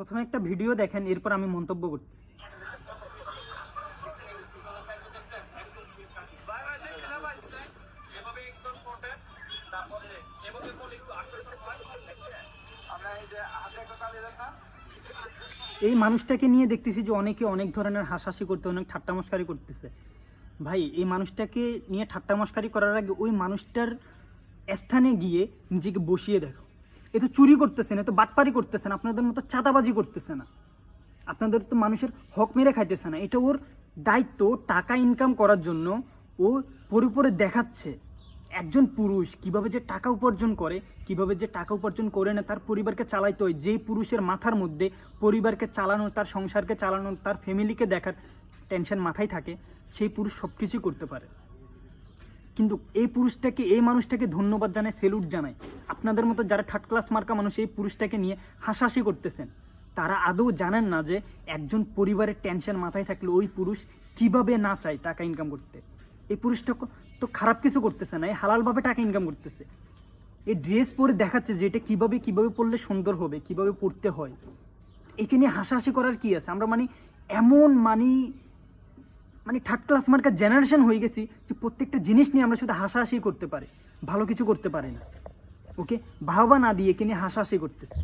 প্রথমে একটা ভিডিও দেখেন, এরপর আমি মন্তব্য করতেছি। এই মানুষটাকে নিয়ে দেখতেছি যে অনেকে অনেক ধরনের হাসাহাসি করতে, অনেক ঠাট্টা মস্কারি করতেছে। ভাই, এই মানুষটাকে নিয়ে ঠাট্টা মস্কারি করার আগে ওই মানুষটার স্থানে গিয়ে নিজেকে বসিয়ে দেখো। এ তো চুরি করতেছে না, এ তো বাটপারি করতেছে না, আপনাদের মতো চাঁদাবাজি করতেছে না, আপনাদের তো মানুষের হক মেরে খাইতেছে না। এটা ওর দায়িত্ব। টাকা ইনকাম করার জন্য ও পরিপরে দেখাচ্ছে একজন পুরুষ কিভাবে যে টাকা উপার্জন করে, কিভাবে যে টাকা উপার্জন করে না তার পরিবারকে চালাইতে হয়। যেই পুরুষের মাথার মধ্যে পরিবারকে চালানো, তার সংসারকে চালানো, তার ফ্যামিলিকে দেখার টেনশন মাথায় থাকে, সেই পুরুষ সব কিছুই করতে পারে। কিন্তু এই মানুষটাকে ধন্যবাদ জানায়, সেলুট জানায়। আপনাদের মতো যারা থার্ড ক্লাস মার্কা মানুষ এই পুরুষটাকে নিয়ে হাসাহাসি করতেছেন, তারা আদৌ জানেন না যে একজন পরিবারের টেনশন মাথায় থাকলে ওই পুরুষ কিভাবে না চায় টাকা ইনকাম করতে। এই পুরুষটা তো খারাপ কিছু করতেছে না, এই হালালভাবে টাকা ইনকাম করতেছে। এই ড্রেস পরে দেখাচ্ছে যে এটা কীভাবে পরলে সুন্দর হবে, কিভাবে পরতে হয়। একে নিয়ে হাসাহাসি করার কি আছে? আমরা এমন থার্ড ক্লাস মার্কা জেনারেশন হয়ে গেছি যে প্রত্যেকটা জিনিস নিয়ে আমরা শুধু হাসাহাসি করতে পারি, ভালো কিছু করতে পারি না। ওকে বাহবা না দিয়ে একে নিয়ে হাসাহাসি করতেছি।